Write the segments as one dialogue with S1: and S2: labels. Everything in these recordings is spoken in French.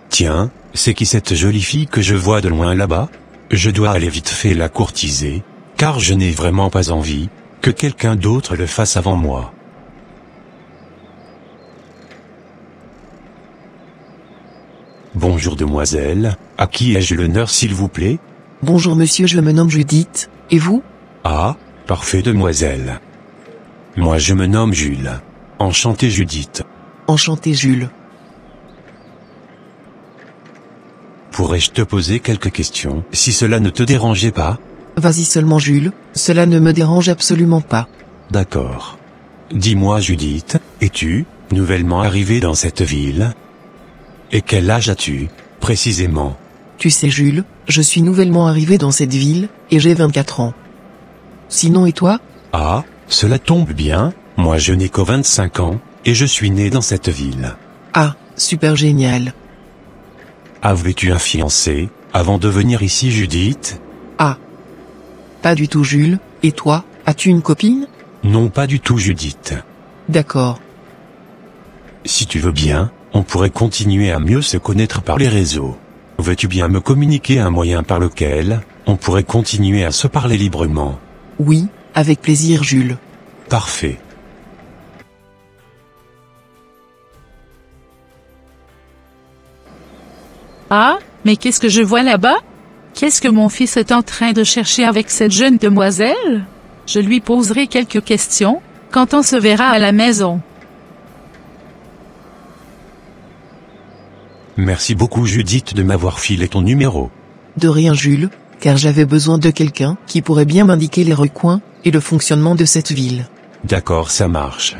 S1: Tiens, c'est qui cette jolie fille que je vois de loin là-bas? Je dois aller vite fait la courtiser, car je n'ai vraiment pas envie que quelqu'un d'autre le fasse avant moi. Bonjour demoiselle, à qui ai-je l'honneur s'il vous plaît?
S2: Bonjour monsieur, je me nomme Judith, et vous?
S1: Ah, parfait demoiselle. Moi je me nomme Jules. Enchanté Judith.
S2: Enchanté Jules.
S1: Pourrais-je te poser quelques questions, si cela ne te dérangeait pas?
S2: Vas-y seulement Jules, cela ne me dérange absolument pas.
S1: D'accord. Dis-moi Judith, es-tu nouvellement arrivée dans cette ville? Et quel âge as-tu, précisément?
S2: Tu sais Jules, je suis nouvellement arrivé dans cette ville, et j'ai 24 ans. Sinon et toi?
S1: Ah, cela tombe bien, moi je n'ai que 25 ans, et je suis né dans cette ville.
S2: Ah, super génial.
S1: Avais-tu un fiancé, avant de venir ici Judith?
S2: Ah. Pas du tout Jules, et toi, as-tu une copine?
S1: Non pas du tout Judith.
S2: D'accord.
S1: Si tu veux bien, on pourrait continuer à mieux se connaître par les réseaux. Veux-tu bien me communiquer un moyen par lequel on pourrait continuer à se parler librement?
S2: Oui, avec plaisir Jules.
S1: Parfait.
S3: Ah, mais qu'est-ce que je vois là-bas? Qu'est-ce que mon fils est en train de chercher avec cette jeune demoiselle? Je lui poserai quelques questions, quand on se verra à la maison.
S1: Merci beaucoup Judith de m'avoir filé ton numéro.
S2: De rien Jules, car j'avais besoin de quelqu'un qui pourrait bien m'indiquer les recoins et le fonctionnement de cette ville.
S1: D'accord, ça marche.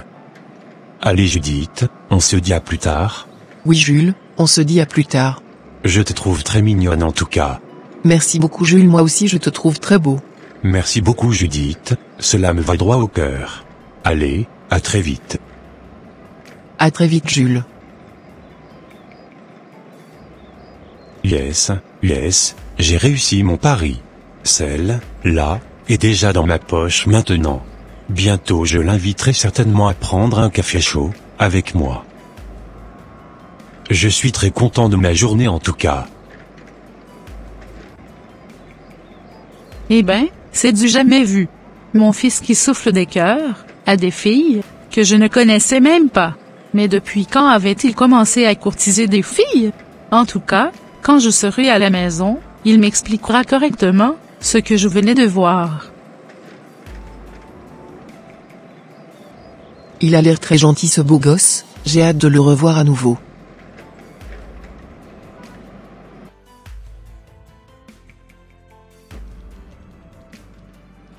S1: Allez Judith, on se dit à plus tard.
S2: Oui Jules, on se dit à plus tard.
S1: Je te trouve très mignonne en tout cas.
S2: Merci beaucoup Jules, moi aussi je te trouve très beau.
S1: Merci beaucoup Judith, cela me va droit au cœur. Allez, à très vite.
S2: À très vite Jules.
S1: Yes, j'ai réussi mon pari. Celle-là est déjà dans ma poche maintenant. Bientôt je l'inviterai certainement à prendre un café chaud avec moi. Je suis très content de ma journée en tout cas.
S3: Eh ben, c'est du jamais vu. Mon fils qui souffle des cœurs, à des filles, que je ne connaissais même pas. Mais depuis quand avait-il commencé à courtiser des filles? En tout cas, quand je serai à la maison, il m'expliquera correctement ce que je venais de voir.
S2: Il a l'air très gentil ce beau gosse, j'ai hâte de le revoir à nouveau.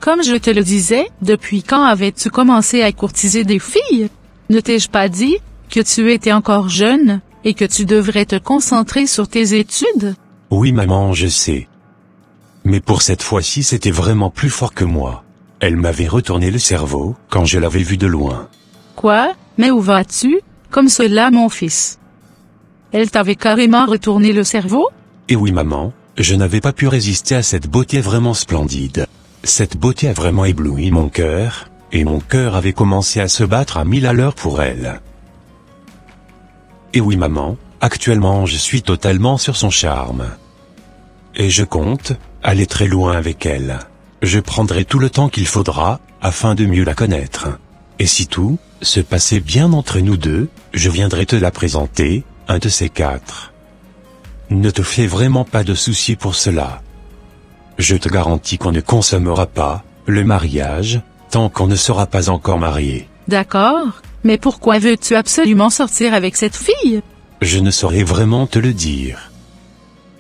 S3: Comme je te le disais, depuis quand avais-tu commencé à courtiser des filles? Ne t'ai-je pas dit que tu étais encore jeune et que tu devrais te concentrer sur tes études?
S1: Oui maman, je sais. Mais pour cette fois-ci c'était vraiment plus fort que moi. Elle m'avait retourné le cerveau quand je l'avais vue de loin.
S3: Quoi? Mais où vas-tu, comme cela mon fils? Elle t'avait carrément retourné le cerveau?
S1: Et oui maman, je n'avais pas pu résister à cette beauté vraiment splendide. Cette beauté a vraiment ébloui mon cœur, et mon cœur avait commencé à se battre à 1000 à l'heure pour elle. Et oui maman, actuellement je suis totalement sur son charme. Et je compte aller très loin avec elle. Je prendrai tout le temps qu'il faudra, afin de mieux la connaître. Et si tout se passait bien entre nous deux, je viendrai te la présenter, un de ces quatre. Ne te fais vraiment pas de soucis pour cela. Je te garantis qu'on ne consommera pas le mariage, tant qu'on ne sera pas encore marié.
S3: D'accord, mais pourquoi veux-tu absolument sortir avec cette fille?
S1: Je ne saurais vraiment te le dire.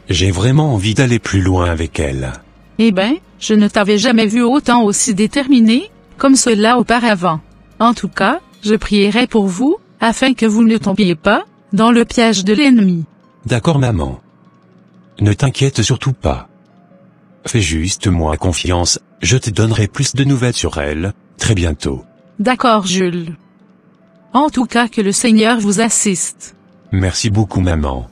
S1: J'ai vraiment envie d'aller plus loin avec elle.
S3: Eh ben, je ne t'avais jamais vu autant aussi déterminé, comme cela auparavant. En tout cas, je prierai pour vous, afin que vous ne tombiez pas dans le piège de l'ennemi.
S1: D'accord maman. Ne t'inquiète surtout pas. Fais juste moi confiance, je te donnerai plus de nouvelles sur elle, très bientôt.
S3: D'accord Jules. En tout cas que le Seigneur vous assiste.
S1: Merci beaucoup maman.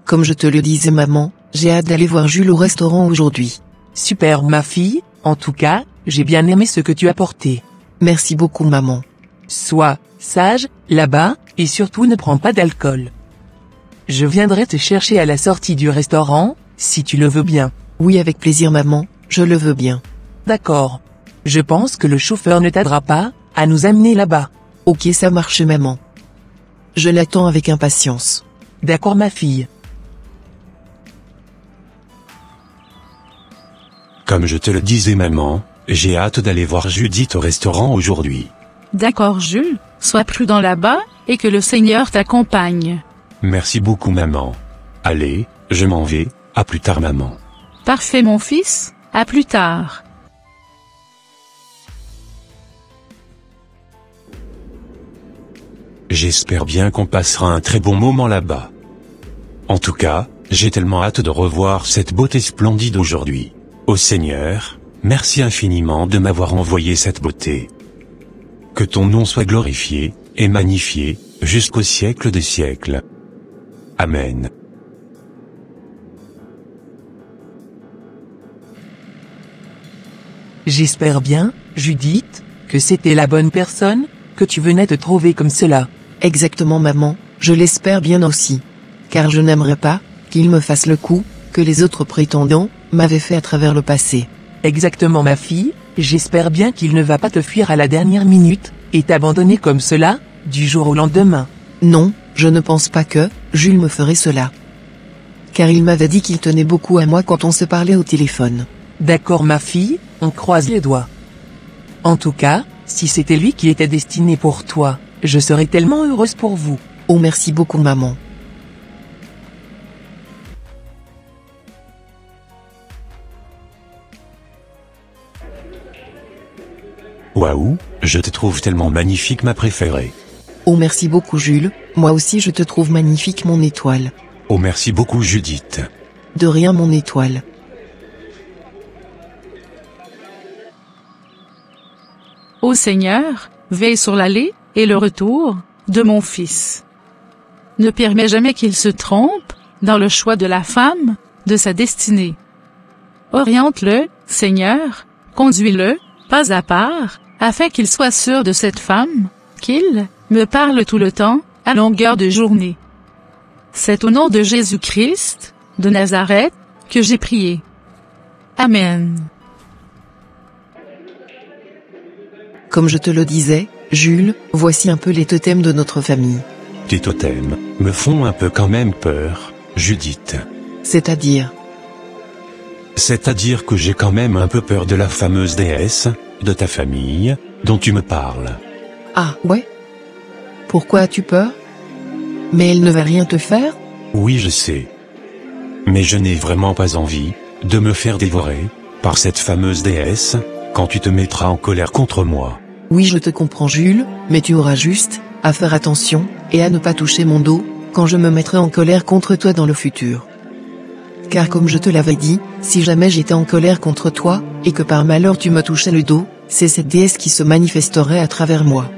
S2: Comme je te le disais maman, j'ai hâte d'aller voir Jules au restaurant aujourd'hui.
S4: Super ma fille, en tout cas, j'ai bien aimé ce que tu as porté.
S2: Merci beaucoup maman.
S4: Sois sage, là-bas, et surtout ne prends pas d'alcool. Je viendrai te chercher à la sortie du restaurant, si tu le veux bien.
S2: Oui avec plaisir maman, je le veux bien.
S4: D'accord. Je pense que le chauffeur ne tardera pas à nous amener là-bas.
S2: Ok ça marche maman. Je l'attends avec impatience.
S4: D'accord ma fille.
S1: Comme je te le disais maman, j'ai hâte d'aller voir Judith au restaurant aujourd'hui.
S3: D'accord Jules, sois prudent là-bas, et que le Seigneur t'accompagne.
S1: Merci beaucoup maman. Allez, je m'en vais, à plus tard maman.
S3: Parfait mon fils, à plus tard.
S1: J'espère bien qu'on passera un très bon moment là-bas. En tout cas, j'ai tellement hâte de revoir cette beauté splendide aujourd'hui. Ô Seigneur, merci infiniment de m'avoir envoyé cette beauté. Que ton nom soit glorifié et magnifié jusqu'au siècle des siècles. Amen.
S4: J'espère bien, Judith, que c'était la bonne personne que tu venais te trouver comme cela.
S2: Exactement maman, je l'espère bien aussi. Car je n'aimerais pas qu'il me fasse le coup que les autres prétendants m'avaient fait à travers le passé.
S4: Exactement ma fille, j'espère bien qu'il ne va pas te fuir à la dernière minute et t'abandonner comme cela, du jour au lendemain.
S2: Non, je ne pense pas que Jules me ferait cela. Car il m'avait dit qu'il tenait beaucoup à moi quand on se parlait au téléphone.
S4: D'accord ma fille, on croise les doigts. En tout cas, si c'était lui qui était destiné pour toi, je serais tellement heureuse pour vous.
S2: Oh merci beaucoup maman.
S1: Waouh, je te trouve tellement magnifique ma préférée.
S2: Oh merci beaucoup Jules, moi aussi je te trouve magnifique mon étoile.
S1: Oh merci beaucoup Judith.
S2: De rien mon étoile.
S3: Ô Seigneur, veille sur l'aller et le retour de mon fils. Ne permets jamais qu'il se trompe dans le choix de la femme, de sa destinée. Oriente-le, Seigneur, conduis-le, pas à part, afin qu'il soit sûr de cette femme, qu'il me parle tout le temps, à longueur de journée. C'est au nom de Jésus-Christ, de Nazareth, que j'ai prié. Amen.
S2: Comme je te le disais, Jules, voici un peu les totems de notre famille.
S1: Tes totems me font un peu quand même peur, Judith.
S2: C'est-à-dire
S1: Que j'ai quand même un peu peur de la fameuse déesse, de ta famille, dont tu me parles.
S2: Ah, ouais? Pourquoi as-tu peur? Mais elle ne va rien te faire?
S1: Oui je sais. Mais je n'ai vraiment pas envie de me faire dévorer par cette fameuse déesse, quand tu te mettras en colère contre moi.
S2: Oui je te comprends Jules, mais tu auras juste à faire attention, et à ne pas toucher mon dos, quand je me mettrai en colère contre toi dans le futur. Car comme je te l'avais dit, si jamais j'étais en colère contre toi, et que par malheur tu me touchais le dos, c'est cette déesse qui se manifesterait à travers moi.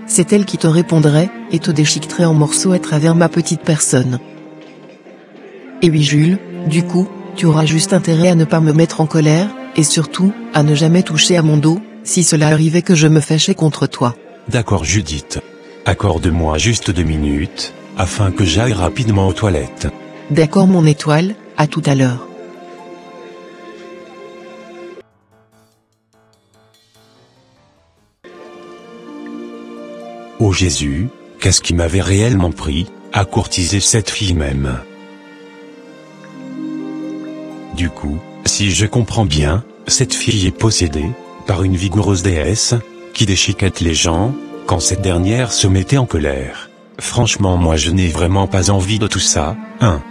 S2: C'est elle qui te répondrait, et te déchiqueterait en morceaux à travers ma petite personne. Et oui Jules, du coup, tu auras juste intérêt à ne pas me mettre en colère, et surtout, à ne jamais toucher à mon dos, si cela arrivait que je me fâchais contre toi.
S1: D'accord Judith. Accorde-moi juste 2 minutes, afin que j'aille rapidement aux toilettes.
S2: D'accord mon étoile, à tout à l'heure.
S1: Ô Jésus, qu'est-ce qui m'avait réellement pris, à courtiser cette fille même? Du coup, si je comprends bien, cette fille est possédée par une vigoureuse déesse, qui déchiquette les gens, quand cette dernière se mettait en colère. Franchement moi je n'ai vraiment pas envie de tout ça, hein.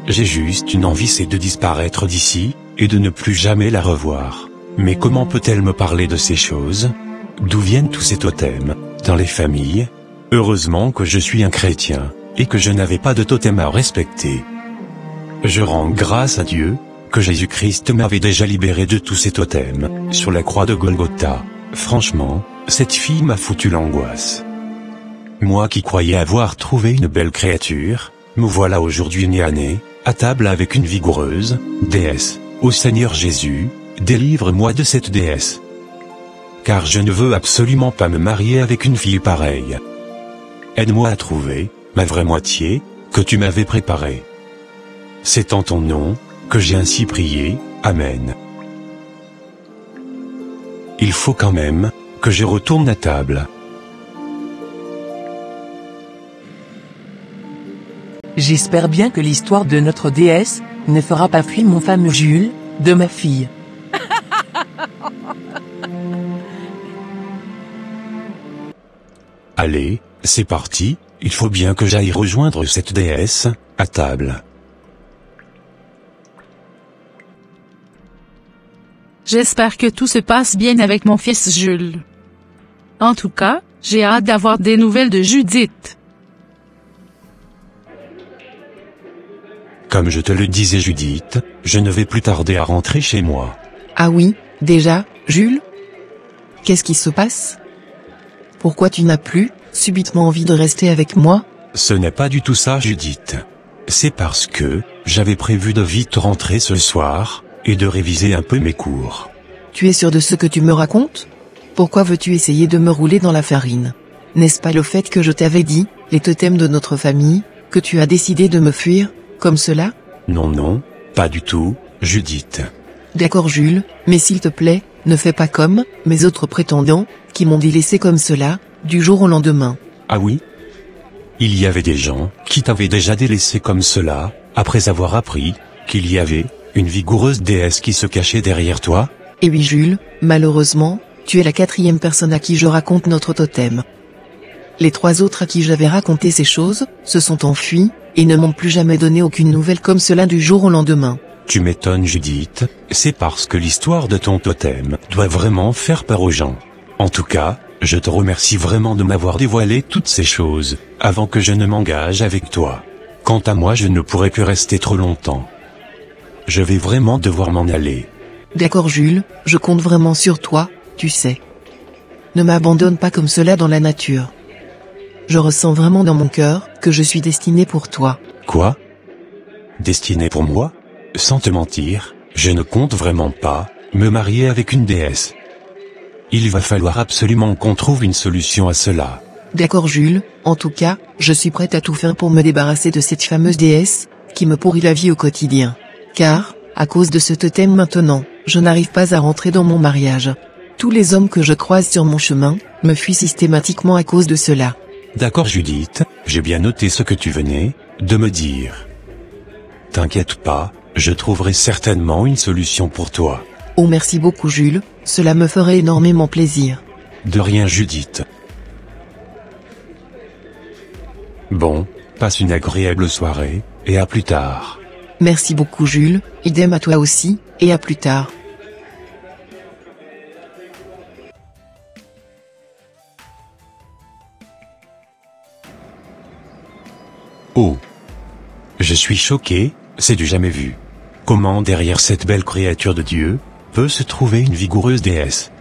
S1: J'ai juste une envie, c'est de disparaître d'ici, et de ne plus jamais la revoir. Mais comment peut-elle me parler de ces choses? D'où viennent tous ces totems, dans les familles? Heureusement que je suis un chrétien, et que je n'avais pas de totem à respecter. Je rends grâce à Dieu, que Jésus-Christ m'avait déjà libéré de tous ces totems, sur la croix de Golgotha. Franchement, cette fille m'a foutu l'angoisse. Moi qui croyais avoir trouvé une belle créature, me voilà aujourd'hui nez à nez, à table avec une vigoureuse déesse. Ô Seigneur Jésus, délivre-moi de cette déesse. car je ne veux absolument pas me marier avec une fille pareille. Aide-moi à trouver ma vraie moitié, que tu m'avais préparée. C'est en ton nom que j'ai ainsi prié, Amen. Il faut quand même que je retourne à table.
S4: J'espère bien que l'histoire de notre déesse ne fera pas fuir mon fameux Jules, de ma fille.
S1: Allez, c'est parti, il faut bien que j'aille rejoindre cette déesse, à table.
S3: J'espère que tout se passe bien avec mon fils Jules. En tout cas, j'ai hâte d'avoir des nouvelles de Judith.
S1: Comme je te le disais Judith, je ne vais plus tarder à rentrer chez moi.
S2: Ah oui, déjà, Jules? Qu'est-ce qui se passe? Pourquoi tu n'as plus, subitement envie de rester avec moi?
S1: Ce n'est pas du tout ça Judith. C'est parce que, j'avais prévu de vite rentrer ce soir, et de réviser un peu mes cours.
S2: Tu es sûr de ce que tu me racontes? Pourquoi veux-tu essayer de me rouler dans la farine? N'est-ce pas le fait que je t'avais dit, les totems de notre famille, que tu as décidé de me fuir, comme cela?
S1: Non, pas du tout, Judith.
S2: D'accord Jules, mais s'il te plaît, ne fais pas comme mes autres prétendants, qui m'ont délaissé comme cela, du jour au lendemain.
S1: Ah oui? Il y avait des gens qui t'avaient déjà délaissé comme cela, après avoir appris qu'il y avait une vigoureuse déesse qui se cachait derrière toi?
S2: Et oui Jules, malheureusement, tu es la 4e personne à qui je raconte notre totem. Les 3 autres à qui j'avais raconté ces choses, se sont enfuis, et ne m'ont plus jamais donné aucune nouvelle comme cela du jour au lendemain.
S1: Tu m'étonnes Judith, c'est parce que l'histoire de ton totem doit vraiment faire peur aux gens. En tout cas, je te remercie vraiment de m'avoir dévoilé toutes ces choses, avant que je ne m'engage avec toi. Quant à moi je ne pourrai plus rester trop longtemps. Je vais vraiment devoir m'en aller.
S2: D'accord Jules, je compte vraiment sur toi, tu sais. Ne m'abandonne pas comme cela dans la nature. Je ressens vraiment dans mon cœur que je suis destiné pour toi.
S1: Quoi? Destiné pour moi? Sans te mentir, je ne compte vraiment pas me marier avec une déesse. Il va falloir absolument qu'on trouve une solution à cela.
S2: D'accord Jules, en tout cas, je suis prête à tout faire pour me débarrasser de cette fameuse déesse, qui me pourrit la vie au quotidien. Car, à cause de ce totem maintenant, je n'arrive pas à rentrer dans mon mariage. Tous les hommes que je croise sur mon chemin, me fuient systématiquement à cause de cela.
S1: D'accord Judith, j'ai bien noté ce que tu venais de me dire. T'inquiète pas, je trouverai certainement une solution pour toi.
S2: Oh merci beaucoup Jules, cela me ferait énormément plaisir.
S1: De rien Judith. Bon, passe une agréable soirée, et à plus tard.
S2: Merci beaucoup Jules, idem à toi aussi, et à plus tard.
S1: Oh! Je suis choqué, c'est du jamais vu. Comment derrière cette belle créature de Dieu, peut se trouver une vigoureuse déesse?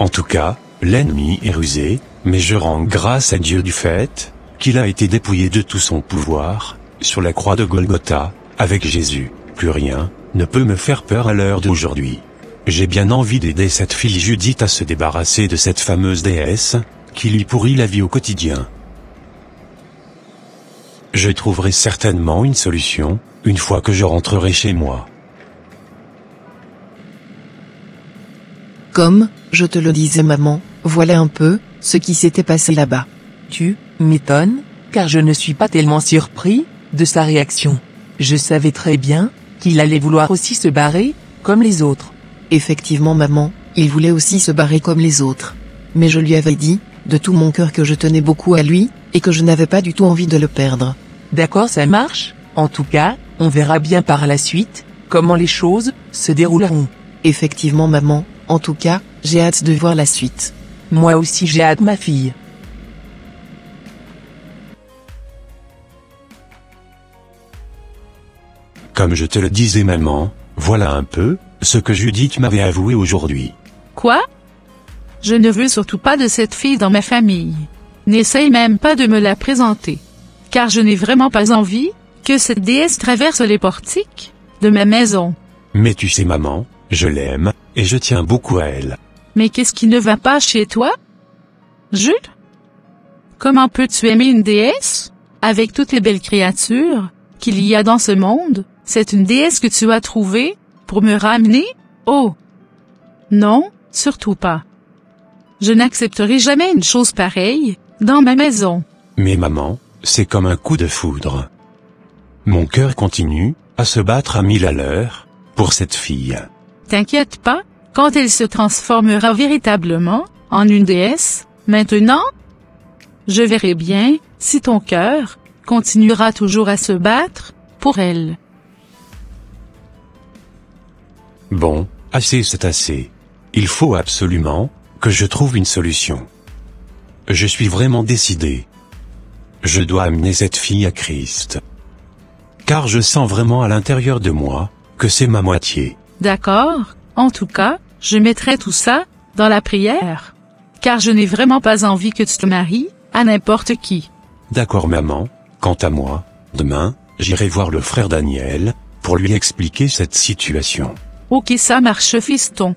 S1: En tout cas, l'ennemi est rusé, mais je rends grâce à Dieu du fait qu'il a été dépouillé de tout son pouvoir, sur la croix de Golgotha, avec Jésus. Plus rien ne peut me faire peur à l'heure d'aujourd'hui. J'ai bien envie d'aider cette fille Judith à se débarrasser de cette fameuse déesse, qui lui pourrit la vie au quotidien. Je trouverai certainement une solution, une fois que je rentrerai chez moi.
S2: Comme, je te le disais maman, voilà un peu, ce qui s'était passé là-bas.
S4: Tu m'étonnes, car je ne suis pas tellement surpris de sa réaction. Je savais très bien qu'il allait vouloir aussi se barrer, comme les autres.
S2: Effectivement maman, il voulait aussi se barrer comme les autres. Mais je lui avais dit, de tout mon cœur que je tenais beaucoup à lui, et que je n'avais pas du tout envie de le perdre.
S4: D'accord, ça marche. En tout cas, on verra bien par la suite, comment les choses se dérouleront.
S2: Effectivement maman, en tout cas, j'ai hâte de voir la suite.
S4: Moi aussi j'ai hâte ma fille.
S1: Comme je te le disais maman, voilà un peu ce que Judith m'avait avoué aujourd'hui.
S3: Quoi? Je ne veux surtout pas de cette fille dans ma famille. N'essaye même pas de me la présenter. Car je n'ai vraiment pas envie que cette déesse traverse les portiques de ma maison.
S1: Mais tu sais maman, je l'aime, et je tiens beaucoup à elle.
S3: Mais qu'est-ce qui ne va pas chez toi? Jules? Comment peux-tu aimer une déesse? Avec toutes les belles créatures qu'il y a dans ce monde, c'est une déesse que tu as trouvée pour me ramener? Oh! Non, surtout pas. Je n'accepterai jamais une chose pareille dans ma maison.
S1: Mais maman, c'est comme un coup de foudre. Mon cœur continue à se battre à 1000 à l'heure pour cette fille.
S3: T'inquiète pas, quand elle se transformera véritablement en une déesse, maintenant, je verrai bien si ton cœur continuera toujours à se battre pour elle.
S1: Bon, assez c'est assez. Il faut absolument que je trouve une solution. Je suis vraiment décidé. Je dois amener cette fille à Christ. Car je sens vraiment à l'intérieur de moi que c'est ma moitié.
S3: D'accord, en tout cas, je mettrai tout ça dans la prière. Car je n'ai vraiment pas envie que tu te maries à n'importe qui.
S1: D'accord maman, quant à moi, demain, j'irai voir le frère Daniel pour lui expliquer cette situation.
S3: Ok, ça marche fiston.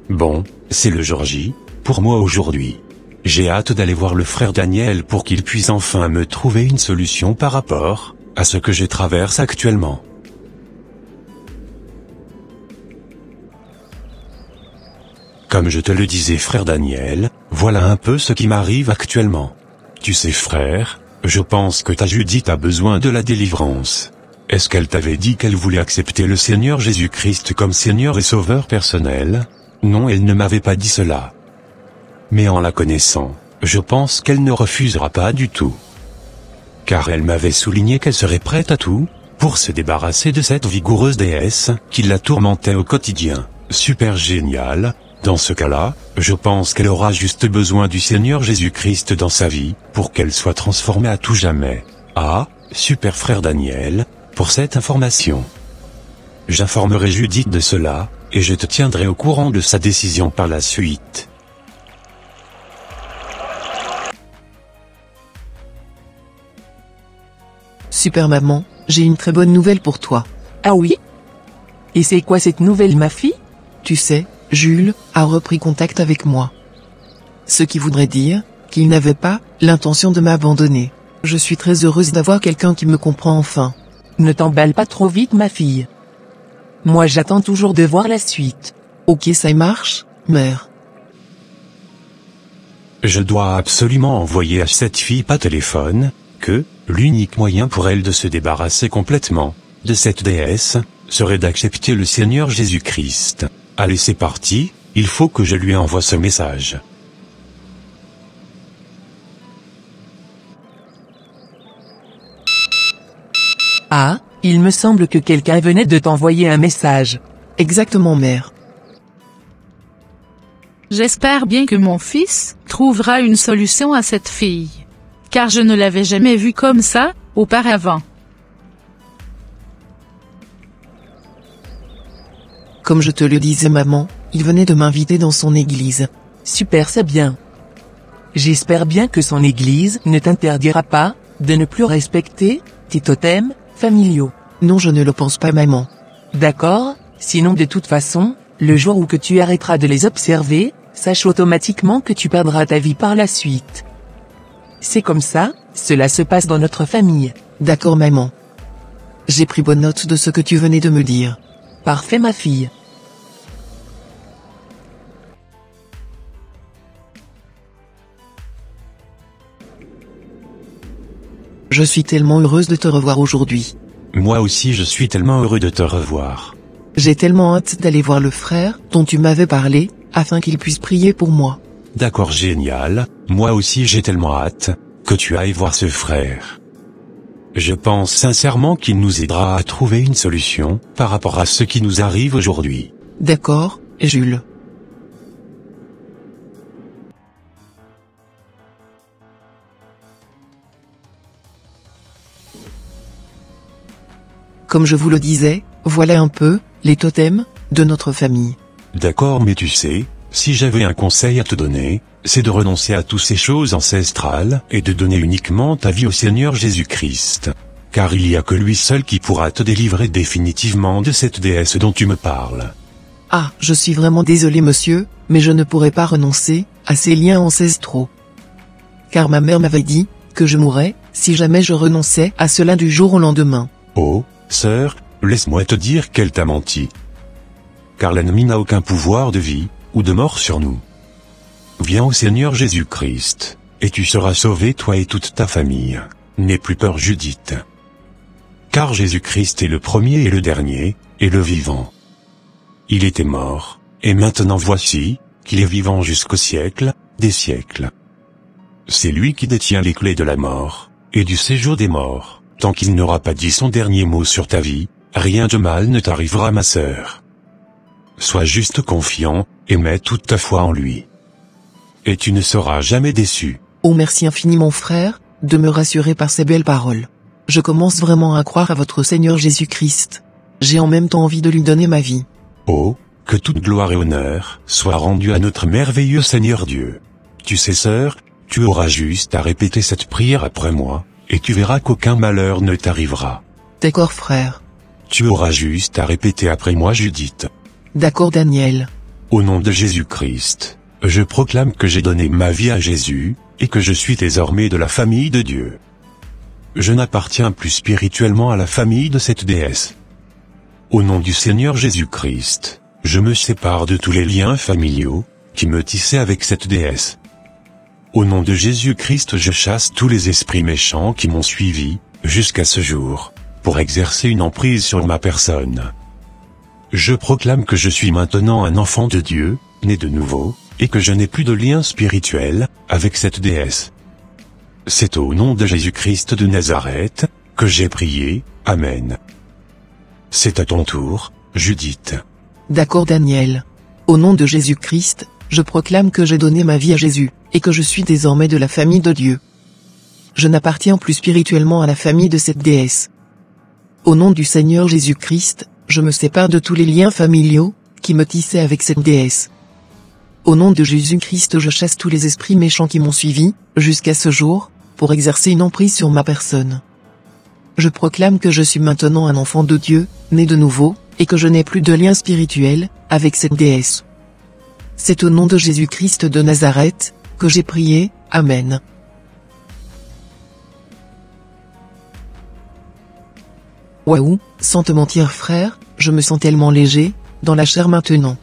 S1: Bon, c'est le jour J, pour moi aujourd'hui. J'ai hâte d'aller voir le frère Daniel pour qu'il puisse enfin me trouver une solution par rapport à ce que je traverse actuellement. Comme je te le disais frère Daniel, voilà un peu ce qui m'arrive actuellement. Tu sais frère, je pense que ta Judith a besoin de la délivrance. Est-ce qu'elle t'avait dit qu'elle voulait accepter le Seigneur Jésus-Christ comme Seigneur et Sauveur personnel? Non, elle ne m'avait pas dit cela. Mais en la connaissant, je pense qu'elle ne refusera pas du tout. Car elle m'avait souligné qu'elle serait prête à tout, pour se débarrasser de cette vigoureuse déesse, qui la tourmentait au quotidien. Super génial. Dans ce cas-là, je pense qu'elle aura juste besoin du Seigneur Jésus-Christ dans sa vie, pour qu'elle soit transformée à tout jamais. Ah, super frère Daniel, pour cette information. J'informerai Judith de cela, et je te tiendrai au courant de sa décision par la suite.
S2: Super maman, j'ai une très bonne nouvelle pour toi.
S4: Ah oui? Et c'est quoi cette nouvelle, ma fille?
S2: Tu sais, Jules a repris contact avec moi. Ce qui voudrait dire qu'il n'avait pas l'intention de m'abandonner. Je suis très heureuse d'avoir quelqu'un qui me comprend enfin.
S4: Ne t'emballe pas trop vite, ma fille. Moi j'attends toujours de voir la suite.
S2: Ok, ça marche, mère.
S1: Je dois absolument envoyer à cette fille par téléphone, que l'unique moyen pour elle de se débarrasser complètement de cette déesse, serait d'accepter le Seigneur Jésus-Christ. Allez, c'est parti, il faut que je lui envoie ce message.
S4: Ah, il me semble que quelqu'un venait de t'envoyer un message.
S2: Exactement, mère.
S3: J'espère bien que mon fils trouvera une solution à cette fille. Car je ne l'avais jamais vue comme ça, auparavant.
S2: Comme je te le disais maman, il venait de m'inviter dans son église.
S4: Super, c'est bien. J'espère bien que son église ne t'interdira pas de ne plus respecter tes totems familiaux.
S2: Non, je ne le pense pas maman.
S4: D'accord, sinon de toute façon, le jour où que tu arrêteras de les observer, sache automatiquement que tu perdras ta vie par la suite. C'est comme ça, cela se passe dans notre famille.
S2: D'accord maman. J'ai pris bonne note de ce que tu venais de me dire.
S4: Parfait ma fille.
S2: Je suis tellement heureuse de te revoir aujourd'hui.
S1: Moi aussi je suis tellement heureux de te revoir.
S2: J'ai tellement hâte d'aller voir le frère dont tu m'avais parlé, afin qu'il puisse prier pour moi.
S1: D'accord, génial, moi aussi j'ai tellement hâte que tu ailles voir ce frère. Je pense sincèrement qu'il nous aidera à trouver une solution par rapport à ce qui nous arrive aujourd'hui.
S2: D'accord, Jules. Comme je vous le disais, voilà un peu les totems de notre famille.
S1: D'accord, mais tu sais, si j'avais un conseil à te donner, c'est de renoncer à toutes ces choses ancestrales et de donner uniquement ta vie au Seigneur Jésus-Christ. car il y a que lui seul qui pourra te délivrer définitivement de cette déesse dont tu me parles.
S2: Ah, je suis vraiment désolé monsieur, mais je ne pourrais pas renoncer à ces liens ancestraux. Car ma mère m'avait dit que je mourrais si jamais je renonçais à cela du jour au lendemain.
S1: Oh, sœur, laisse-moi te dire qu'elle t'a menti. Car l'ennemi n'a aucun pouvoir de vie ou de mort sur nous. Viens au Seigneur Jésus-Christ, et tu seras sauvé toi et toute ta famille. N'aie plus peur Judith. Car Jésus-Christ est le premier et le dernier, et le vivant. Il était mort, et maintenant voici, qu'il est vivant jusqu'au siècle des siècles. C'est lui qui détient les clés de la mort, et du séjour des morts. Tant qu'il n'aura pas dit son dernier mot sur ta vie, rien de mal ne t'arrivera ma sœur. Sois juste confiant, et mets toute ta foi en lui. Et tu ne seras jamais déçu.
S2: Oh merci infiniment frère, de me rassurer par ces belles paroles. Je commence vraiment à croire à votre Seigneur Jésus-Christ. J'ai en même temps envie de lui donner ma vie.
S1: Oh, que toute gloire et honneur soient rendus à notre merveilleux Seigneur Dieu. Tu sais sœur, tu auras juste à répéter cette prière après moi, et tu verras qu'aucun malheur ne t'arrivera.
S2: D'accord frère.
S1: Tu auras juste à répéter après moi Judith.
S2: D'accord Daniel.
S1: Au nom de Jésus-Christ, je proclame que j'ai donné ma vie à Jésus, et que je suis désormais de la famille de Dieu. Je n'appartiens plus spirituellement à la famille de cette déesse. Au nom du Seigneur Jésus-Christ, je me sépare de tous les liens familiaux qui me tissaient avec cette déesse. Au nom de Jésus-Christ, je chasse tous les esprits méchants qui m'ont suivi, jusqu'à ce jour, pour exercer une emprise sur ma personne. Je proclame que je suis maintenant un enfant de Dieu, né de nouveau, et que je n'ai plus de lien spirituel avec cette déesse. C'est au nom de Jésus-Christ de Nazareth que j'ai prié, Amen. C'est à ton tour, Judith.
S2: D'accord Daniel. Au nom de Jésus-Christ, je proclame que j'ai donné ma vie à Jésus, et que je suis désormais de la famille de Dieu. Je n'appartiens plus spirituellement à la famille de cette déesse. Au nom du Seigneur Jésus-Christ, je me sépare de tous les liens familiaux qui me tissaient avec cette déesse. Au nom de Jésus-Christ, je chasse tous les esprits méchants qui m'ont suivi, jusqu'à ce jour, pour exercer une emprise sur ma personne. Je proclame que je suis maintenant un enfant de Dieu, né de nouveau, et que je n'ai plus de lien spirituel avec cette déesse. C'est au nom de Jésus-Christ de Nazareth que j'ai prié, Amen. Waouh, sans te mentir frère, je me sens tellement léger, dans la chair maintenant.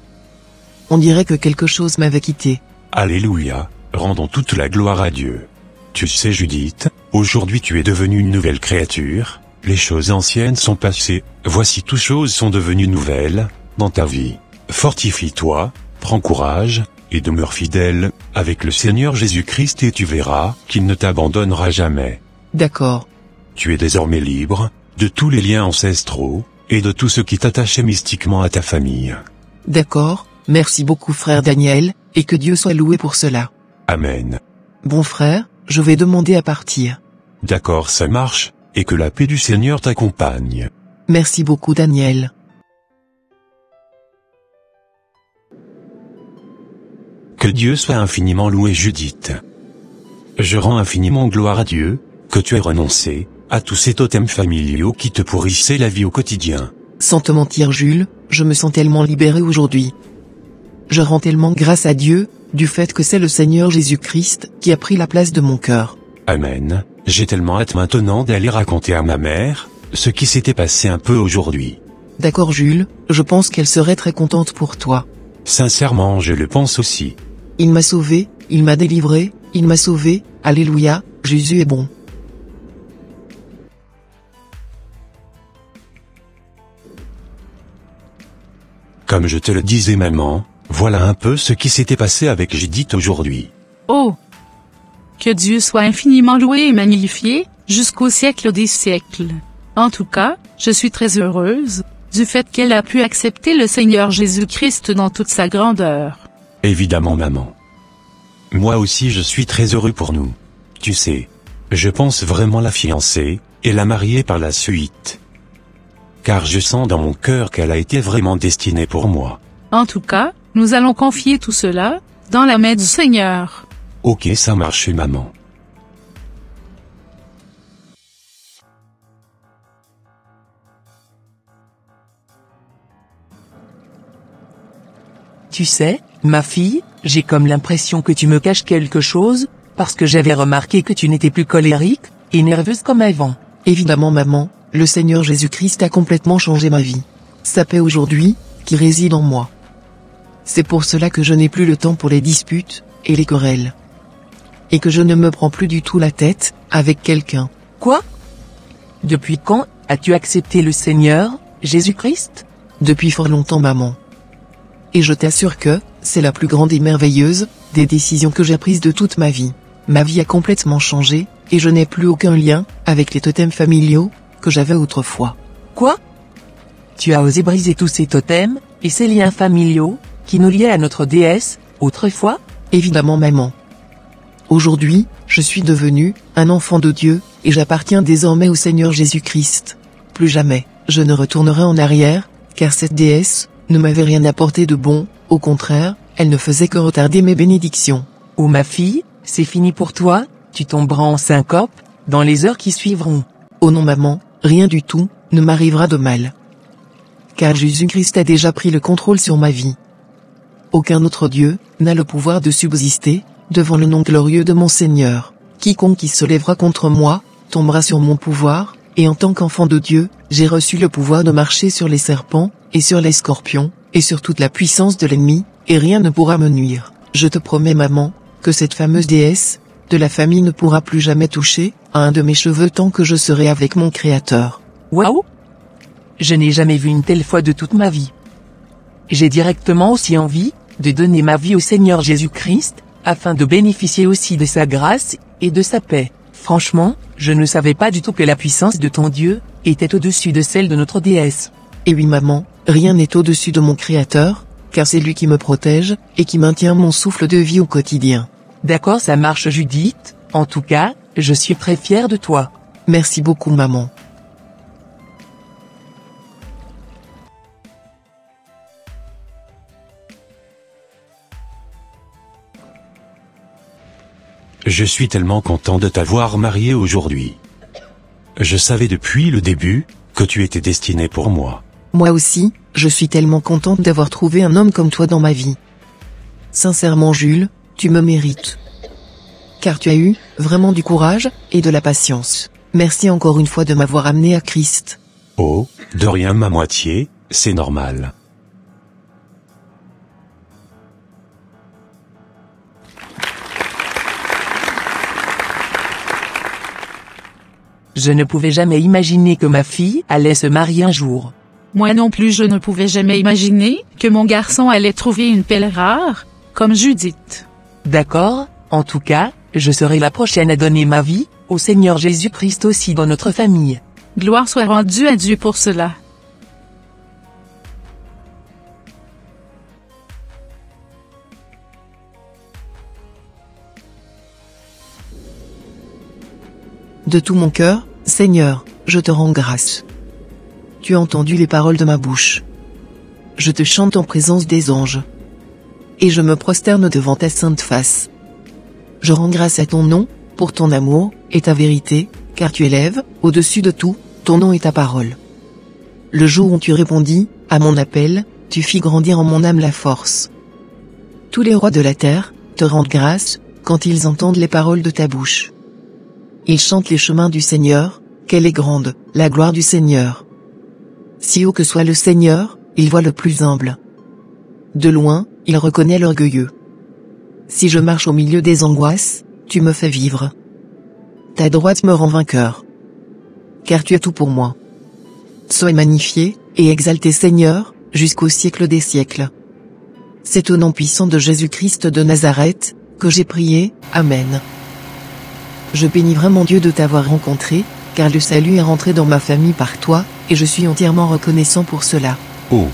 S2: On dirait que quelque chose m'avait quitté.
S1: Alléluia, rendons toute la gloire à Dieu. Tu sais Judith, aujourd'hui tu es devenue une nouvelle créature, les choses anciennes sont passées, voici toutes choses sont devenues nouvelles, dans ta vie. Fortifie-toi, prends courage, et demeure fidèle, avec le Seigneur Jésus-Christ et tu verras qu'il ne t'abandonnera jamais.
S2: D'accord.
S1: Tu es désormais libre, de tous les liens ancestraux, et de tout ce qui t'attachait mystiquement à ta famille.
S2: D'accord, merci beaucoup frère Daniel, et que Dieu soit loué pour cela.
S1: Amen.
S2: Bon frère, je vais demander à partir.
S1: D'accord ça marche, et que la paix du Seigneur t'accompagne.
S2: Merci beaucoup Daniel.
S1: Que Dieu soit infiniment loué Judith. Je rends infiniment gloire à Dieu, que tu aies renoncé à tous ces totems familiaux qui te pourrissaient la vie au quotidien.
S2: Sans te mentir Jules, je me sens tellement libéré aujourd'hui. Je rends tellement grâce à Dieu, du fait que c'est le Seigneur Jésus-Christ qui a pris la place de mon cœur.
S1: Amen, j'ai tellement hâte maintenant d'aller raconter à ma mère ce qui s'était passé un peu aujourd'hui.
S2: D'accord Jules, je pense qu'elle serait très contente pour toi.
S1: Sincèrement je le pense aussi.
S2: Il m'a sauvé, il m'a délivré, il m'a sauvé, alléluia, Jésus est bon.
S1: Comme je te le disais maman, voilà un peu ce qui s'était passé avec Judith aujourd'hui.
S3: Oh! Que Dieu soit infiniment loué et magnifié, jusqu'au siècle des siècles. En tout cas, je suis très heureuse, du fait qu'elle a pu accepter le Seigneur Jésus-Christ dans toute sa grandeur.
S1: Évidemment maman. Moi aussi je suis très heureux pour nous. Tu sais, je pense vraiment la fiancer, et la marier par la suite. Car je sens dans mon cœur qu'elle a été vraiment destinée pour moi.
S3: En tout cas, nous allons confier tout cela dans la main du Seigneur.
S1: Ok ça marche maman.
S4: Tu sais, ma fille, j'ai comme l'impression que tu me caches quelque chose, parce que j'avais remarqué que tu n'étais plus colérique, et nerveuse comme avant.
S2: Évidemment maman, le Seigneur Jésus-Christ a complètement changé ma vie. Sa paix aujourd'hui, qui réside en moi. C'est pour cela que je n'ai plus le temps pour les disputes, et les querelles. Et que je ne me prends plus du tout la tête, avec quelqu'un.
S4: Quoi? Depuis quand as-tu accepté le Seigneur, Jésus-Christ?
S2: Depuis fort longtemps maman. Et je t'assure que, c'est la plus grande et merveilleuse, des décisions que j'ai prises de toute ma vie. Ma vie a complètement changé, et je n'ai plus aucun lien, avec les totems familiaux, que j'avais autrefois.
S4: Quoi? Tu as osé briser tous ces totems, et ces liens familiaux, qui nous liaient à notre déesse, autrefois?
S2: Évidemment maman. Aujourd'hui, je suis devenu, un enfant de Dieu, et j'appartiens désormais au Seigneur Jésus-Christ. Plus jamais, je ne retournerai en arrière, car cette déesse, ne m'avait rien apporté de bon, au contraire, elle ne faisait que retarder mes bénédictions.
S4: Oh ma fille, c'est fini pour toi, tu tomberas en syncope, dans les heures qui suivront.
S2: Oh non maman, rien du tout, ne m'arrivera de mal. Car Jésus-Christ a déjà pris le contrôle sur ma vie. Aucun autre Dieu, n'a le pouvoir de subsister, devant le nom glorieux de mon Seigneur. Quiconque qui se lèvera contre moi, tombera sur mon pouvoir, et en tant qu'enfant de Dieu, j'ai reçu le pouvoir de marcher sur les serpents, et sur les scorpions, et sur toute la puissance de l'ennemi, et rien ne pourra me nuire. Je te promets maman, que cette fameuse déesse, de la famille ne pourra plus jamais toucher, à un de mes cheveux tant que je serai avec mon Créateur.
S4: Waouh! Je n'ai jamais vu une telle foi de toute ma vie. J'ai directement aussi envie, de donner ma vie au Seigneur Jésus-Christ, afin de bénéficier aussi de sa grâce, et de sa paix. Franchement, je ne savais pas du tout que la puissance de ton Dieu, était au-dessus de celle de notre déesse.
S2: Et oui maman, rien n'est au-dessus de mon Créateur, car c'est lui qui me protège, et qui maintient mon souffle de vie au quotidien.
S4: D'accord, ça marche Judith, en tout cas, je suis très fière de toi.
S2: Merci beaucoup maman.
S1: Je suis tellement content de t'avoir marié aujourd'hui. Je savais depuis le début, que tu étais destiné pour moi.
S2: Moi aussi, je suis tellement contente d'avoir trouvé un homme comme toi dans ma vie. Sincèrement Jules, tu me mérites. Car tu as eu, vraiment du courage, et de la patience. Merci encore une fois de m'avoir amené à Christ.
S1: Oh, de rien ma moitié, c'est normal.
S4: Je ne pouvais jamais imaginer que ma fille allait se marier un jour.
S3: Moi non plus je ne pouvais jamais imaginer que mon garçon allait trouver une pelle rare, comme Judith.
S4: D'accord, en tout cas, je serai la prochaine à donner ma vie, au Seigneur Jésus-Christ aussi dans notre famille.
S3: Gloire soit rendue à Dieu pour cela.
S2: De tout mon cœur, Seigneur, je te rends grâce. Tu as entendu les paroles de ma bouche. Je te chante en présence des anges. Et je me prosterne devant ta sainte face. Je rends grâce à ton nom, pour ton amour, et ta vérité, car tu élèves, au-dessus de tout, ton nom et ta parole. Le jour où tu répondis, à mon appel, tu fis grandir en mon âme la force. Tous les rois de la terre, te rendent grâce, quand ils entendent les paroles de ta bouche. Ils chantent les chemins du Seigneur, qu'elle est grande, la gloire du Seigneur. Si haut que soit le Seigneur, il voit le plus humble. De loin, il reconnaît l'orgueilleux. Si je marche au milieu des angoisses, tu me fais vivre. Ta droite me rend vainqueur. Car tu es tout pour moi. Sois magnifié, et exalté Seigneur, jusqu'au siècle des siècles. C'est au nom puissant de Jésus-Christ de Nazareth, que j'ai prié, Amen. Je bénis vraiment Dieu de t'avoir rencontré, car le salut est rentré dans ma famille par toi, et je suis entièrement reconnaissant pour cela.
S1: Oh!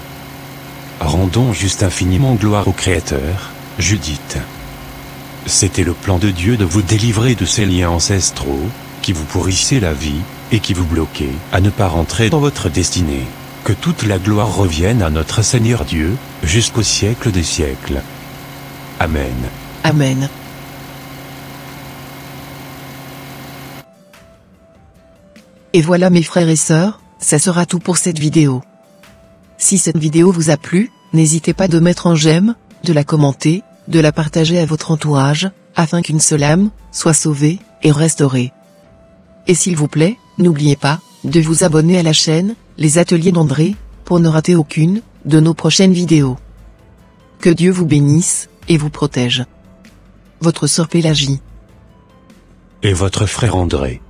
S1: Rendons juste infiniment gloire au Créateur, Judith. C'était le plan de Dieu de vous délivrer de ces liens ancestraux, qui vous pourrissaient la vie, et qui vous bloquaient à ne pas rentrer dans votre destinée. Que toute la gloire revienne à notre Seigneur Dieu, jusqu'au siècle des siècles. Amen.
S2: Amen. Et voilà mes frères et sœurs, ça sera tout pour cette vidéo. Si cette vidéo vous a plu, n'hésitez pas de mettre un j'aime, de la commenter, de la partager à votre entourage, afin qu'une seule âme soit sauvée et restaurée. Et s'il vous plaît, n'oubliez pas de vous abonner à la chaîne Les Ateliers d'André pour ne rater aucune de nos prochaines vidéos. Que Dieu vous bénisse et vous protège. Votre sœur Pélagie.
S1: Et votre frère André.